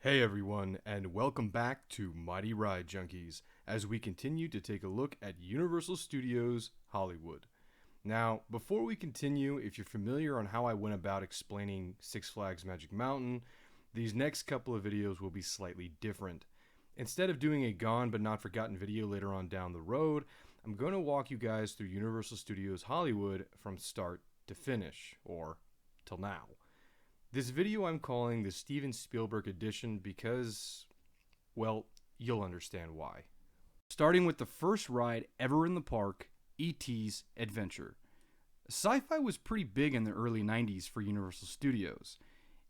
Hey everyone, and welcome back to Mighty Ride Junkies as we continue to take a look at Universal Studios Hollywood. Now, before we continue, if you're familiar on how I went about explaining Six Flags Magic Mountain, these next couple of videos will be slightly different. Instead of doing a gone but not forgotten video later on down the road, I'm going to walk you guys through Universal Studios Hollywood from start to finish, or till now. This video I'm calling the Steven Spielberg edition because, well, you'll understand why. Starting with the first ride ever in the park, E.T.'s Adventure. Sci-fi was pretty big in the early 90s for Universal Studios.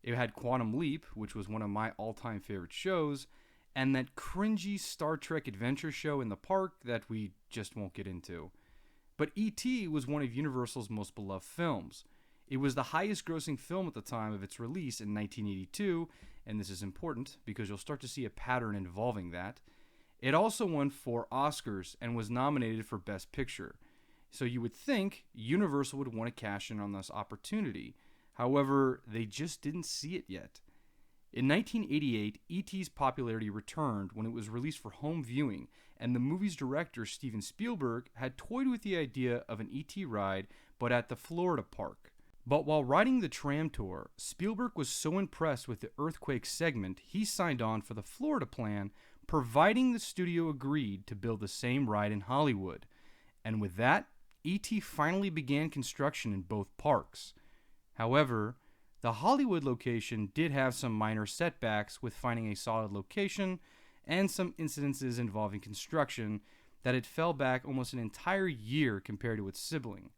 It had Quantum Leap, which was one of my all-time favorite shows, and that cringy Star Trek adventure show in the park that we just won't get into. But E.T. was one of Universal's most beloved films. It was the highest grossing film at the time of its release in 1982, and this is important because you'll start to see a pattern involving that. It also won 4 Oscars and was nominated for Best Picture. So you would think Universal would want to cash in on this opportunity. However, they just didn't see it yet. In 1988, E.T.'s popularity returned when it was released for home viewing, and the movie's director, Steven Spielberg, had toyed with the idea of an E.T. ride, but at the Florida park. But while riding the tram tour, Spielberg was so impressed with the earthquake segment, he signed on for the Florida plan, providing the studio agreed to build the same ride in Hollywood. And with that, E.T. finally began construction in both parks. However, the Hollywood location did have some minor setbacks with finding a solid location and some incidences involving construction that it fell back almost an entire year compared to its sibling.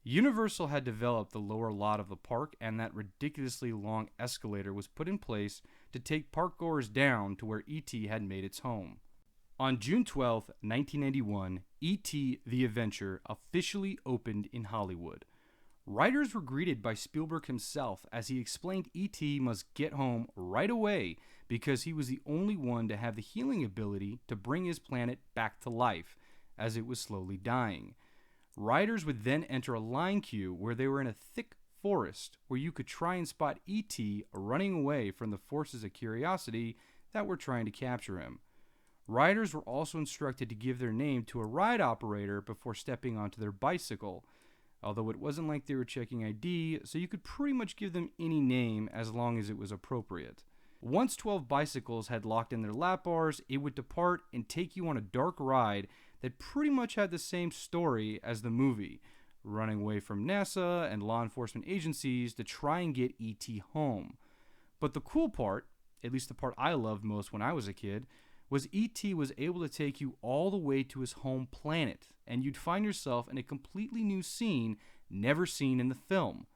Universal had developed the lower lot of the park, and that ridiculously long escalator was put in place to take parkgoers down to where E.T. had made its home. On June 12, 1991, E.T. The Adventure officially opened in Hollywood. Writers were greeted by Spielberg himself as he explained E.T. must get home right away because he was the only one to have the healing ability to bring his planet back to life, as it was slowly dying. Riders would then enter a line queue where they were in a thick forest where you could try and spot E.T. running away from the forces of curiosity that were trying to capture him. Riders were also instructed to give their name to a ride operator before stepping onto their bicycle, although it wasn't like they were checking ID, so you could pretty much give them any name as long as it was appropriate. Once 12 bicycles had locked in their lap bars, it would depart and take you on a dark ride that pretty much had the same story as the movie, running away from NASA and law enforcement agencies to try and get E.T. home. But the cool part, at least the part I loved most when I was a kid, was E.T. was able to take you all the way to his home planet, and you'd find yourself in a completely new scene never seen in the film.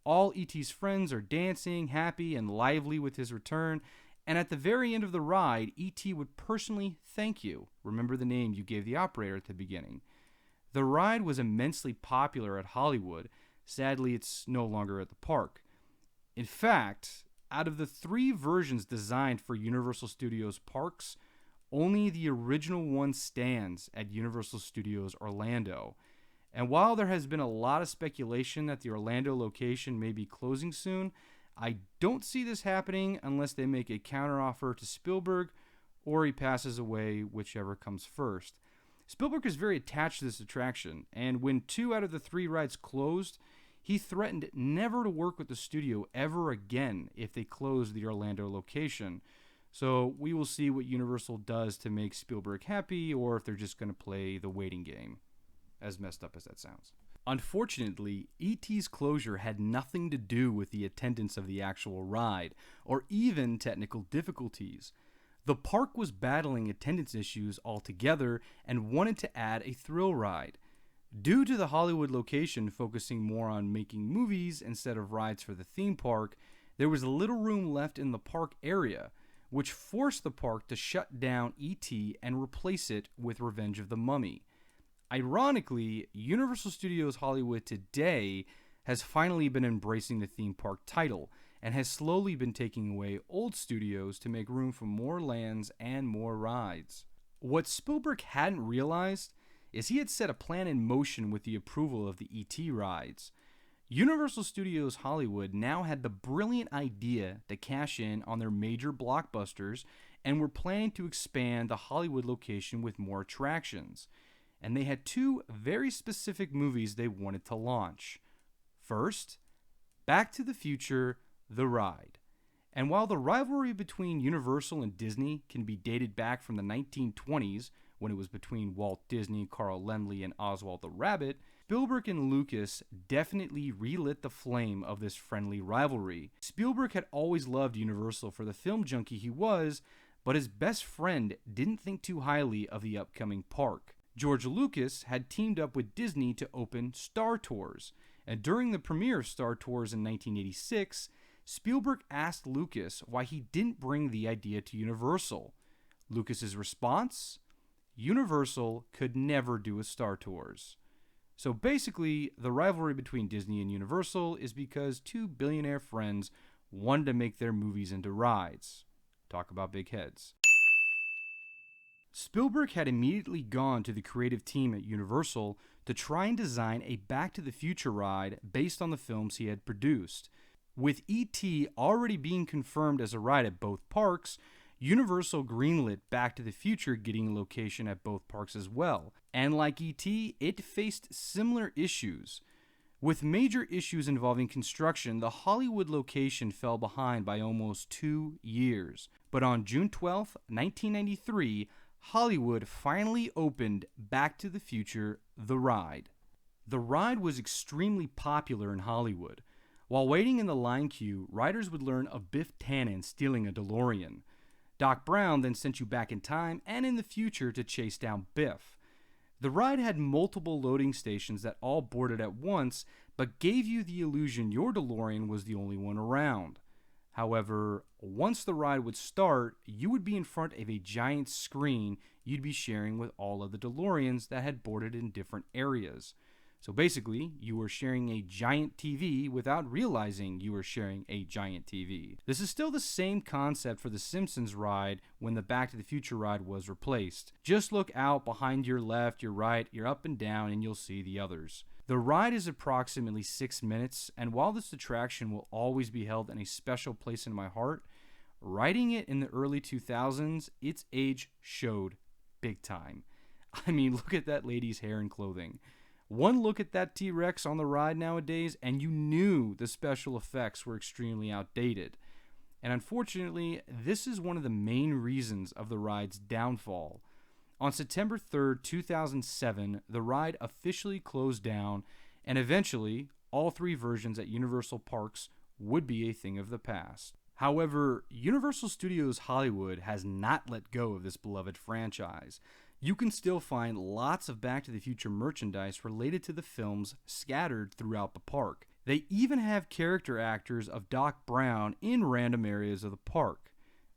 All E.T.'s friends are dancing, happy, and lively with his return, and at the very end of the ride, E.T. would personally thank you. Remember the name you gave the operator at the beginning. The ride was immensely popular at Hollywood. Sadly, it's no longer at the park. In fact, out of the 3 versions designed for Universal Studios parks, only the original one stands at Universal Studios Orlando. And while there has been a lot of speculation that the Orlando location may be closing soon, I don't see this happening unless they make a counteroffer to Spielberg or he passes away, whichever comes first. Spielberg is very attached to this attraction, and when 2 out of the 3 rides closed, he threatened never to work with the studio ever again if they closed the Orlando location. So we will see what Universal does to make Spielberg happy, or if they're just going to play the waiting game, as messed up as that sounds. Unfortunately, E.T.'s closure had nothing to do with the attendance of the actual ride, or even technical difficulties. The park was battling attendance issues altogether and wanted to add a thrill ride. Due to the Hollywood location focusing more on making movies instead of rides for the theme park, there was little room left in the park area, which forced the park to shut down E.T. and replace it with Revenge of the Mummy. Ironically, Universal Studios Hollywood today has finally been embracing the theme park title and has slowly been taking away old studios to make room for more lands and more rides. What Spielberg hadn't realized is he had set a plan in motion with the approval of the E.T. rides. Universal Studios Hollywood now had the brilliant idea to cash in on their major blockbusters and were planning to expand the Hollywood location with more attractions. And they had two very specific movies they wanted to launch. First, Back to the Future, The Ride. And while the rivalry between Universal and Disney can be dated back from the 1920s, when it was between Walt Disney, Carl Laemmle, and Oswald the Rabbit, Spielberg and Lucas definitely relit the flame of this friendly rivalry. Spielberg had always loved Universal for the film junkie he was, but his best friend didn't think too highly of the upcoming park. George Lucas had teamed up with Disney to open Star Tours, and during the premiere of Star Tours in 1986, Spielberg asked Lucas why he didn't bring the idea to Universal. Lucas's response? Universal could never do a Star Tours. So basically, the rivalry between Disney and Universal is because two billionaire friends wanted to make their movies into rides. Talk about big heads. Spielberg had immediately gone to the creative team at Universal to try and design a Back to the Future ride based on the films he had produced. With E.T. already being confirmed as a ride at both parks, Universal greenlit Back to the Future getting a location at both parks as well. And like E.T., it faced similar issues. With major issues involving construction, the Hollywood location fell behind by almost 2 years. But on June 12, 1993, Hollywood finally opened Back to the Future, The Ride. The ride was extremely popular in Hollywood. While waiting in the line queue, riders would learn of Biff Tannen stealing a DeLorean. Doc Brown then sent you back in time and in the future to chase down Biff. The ride had multiple loading stations that all boarded at once, but gave you the illusion your DeLorean was the only one around. However, once the ride would start, you would be in front of a giant screen you'd be sharing with all of the DeLoreans that had boarded in different areas. So basically, you were sharing a giant TV without realizing you were sharing a giant TV. This is still the same concept for the Simpsons ride when the Back to the Future ride was replaced. Just look out behind your left, your right, your up and down, and you'll see the others. The ride is approximately 6 minutes, and while this attraction will always be held in a special place in my heart, riding it in the early 2000s, its age showed big time. I mean, look at that lady's hair and clothing. One look at that T-Rex on the ride nowadays, and you knew the special effects were extremely outdated. And unfortunately, this is one of the main reasons of the ride's downfall. On September 3rd, 2007, the ride officially closed down, and eventually, all three versions at Universal Parks would be a thing of the past. However, Universal Studios Hollywood has not let go of this beloved franchise. You can still find lots of Back to the Future merchandise related to the films scattered throughout the park. They even have character actors of Doc Brown in random areas of the park.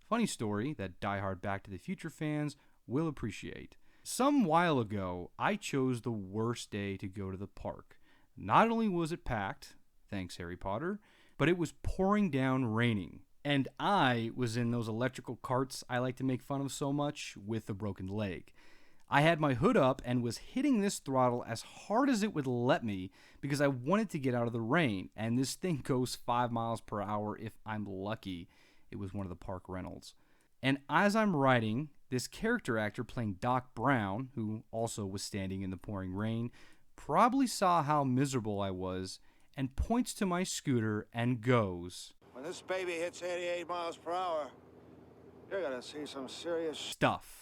Funny story that diehard Back to the Future fans will appreciate. Some while ago, I chose the worst day to go to the park. Not only was it packed, thanks Harry Potter, but it was pouring down raining. And I was in those electrical carts I like to make fun of so much with a broken leg. I had my hood up and was hitting this throttle as hard as it would let me because I wanted to get out of the rain, and this thing goes 5 miles per hour if I'm lucky. It was one of the park rentals. And as I'm riding, this character actor playing Doc Brown, who also was standing in the pouring rain, probably saw how miserable I was and points to my scooter and goes, "When this baby hits 88 miles per hour, you're gonna see some serious stuff.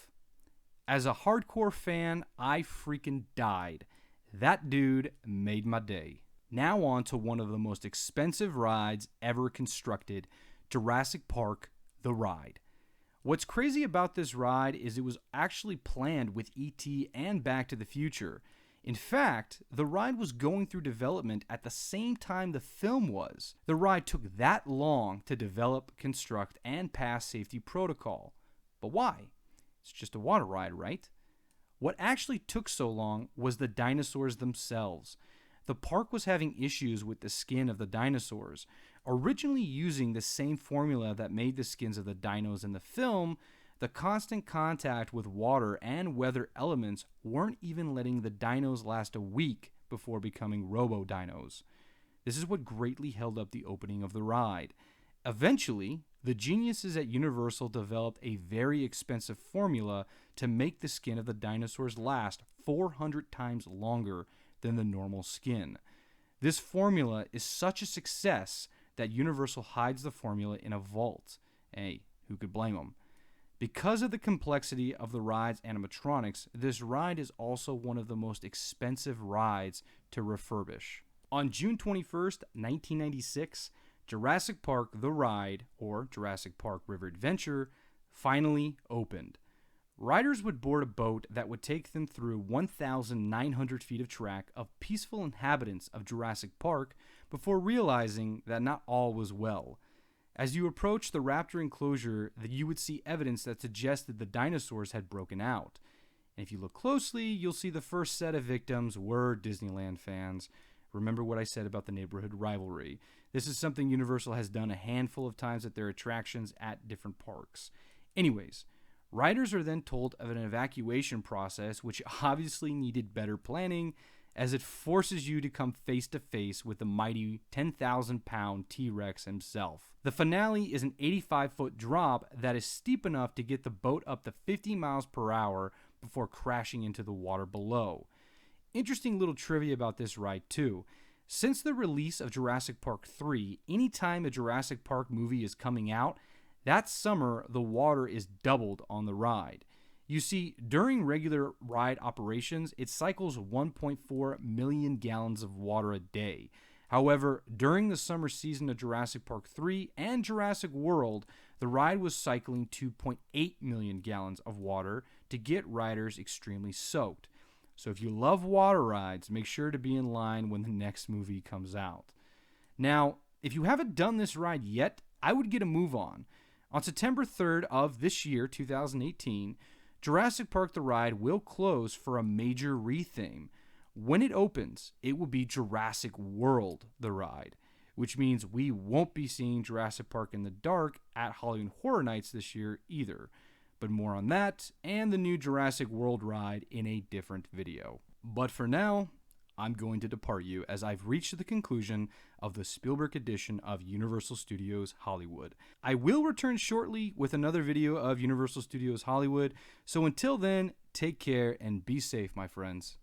As a hardcore fan, I freaking died. That dude made my day. Now on to one of the most expensive rides ever constructed, Jurassic Park, The Ride. What's crazy about this ride is it was actually planned with E.T. and Back to the Future. In fact, the ride was going through development at the same time the film was. The ride took that long to develop, construct, and pass safety protocol. But why? It's just a water ride, right? What actually took so long was the dinosaurs themselves. The park was having issues with the skin of the dinosaurs. Originally using the same formula that made the skins of the dinos in the film, the constant contact with water and weather elements weren't even letting the dinos last a week before becoming robo-dinos. This is what greatly held up the opening of the ride. Eventually, the geniuses at Universal developed a very expensive formula to make the skin of the dinosaurs last 400 times longer than the normal skin. This formula is such a success that Universal hides the formula in a vault. Hey, who could blame them? Because of the complexity of the ride's animatronics, this ride is also one of the most expensive rides to refurbish. On June 21st, 1996, Jurassic Park The Ride, or Jurassic Park River Adventure, finally opened. Riders would board a boat that would take them through 1,900 feet of track of peaceful inhabitants of Jurassic Park before realizing that not all was well. As you approach the raptor enclosure, you would see evidence that suggested the dinosaurs had broken out. And if you look closely, you'll see the first set of victims were Disneyland fans. Remember what I said about the neighborhood rivalry. This is something Universal has done a handful of times at their attractions at different parks. Anyways, riders are then told of an evacuation process which obviously needed better planning, as it forces you to come face to face with the mighty 10,000-pound T-Rex himself. The finale is an 85-foot drop that is steep enough to get the boat up to 50 miles per hour before crashing into the water below. Interesting little trivia about this ride too. Since the release of Jurassic Park 3, anytime a Jurassic Park movie is coming out, that summer the water is doubled on the ride. You see, during regular ride operations, it cycles 1.4 million gallons of water a day. However, during the summer season of Jurassic Park 3 and Jurassic World, the ride was cycling 2.8 million gallons of water to get riders extremely soaked. So if you love water rides, make sure to be in line when the next movie comes out. Now, if you haven't done this ride yet, I would get a move on. On September 3rd of this year, 2018, Jurassic Park The Ride will close for a major retheme. When it opens, it will be Jurassic World The Ride, which means we won't be seeing Jurassic Park in the dark at Halloween Horror Nights this year either. But more on that and the new Jurassic World ride in a different video. But for now, I'm going to depart you as I've reached the conclusion of the Spielberg edition of Universal Studios Hollywood. I will return shortly with another video of Universal Studios Hollywood, so until then, take care and be safe, my friends.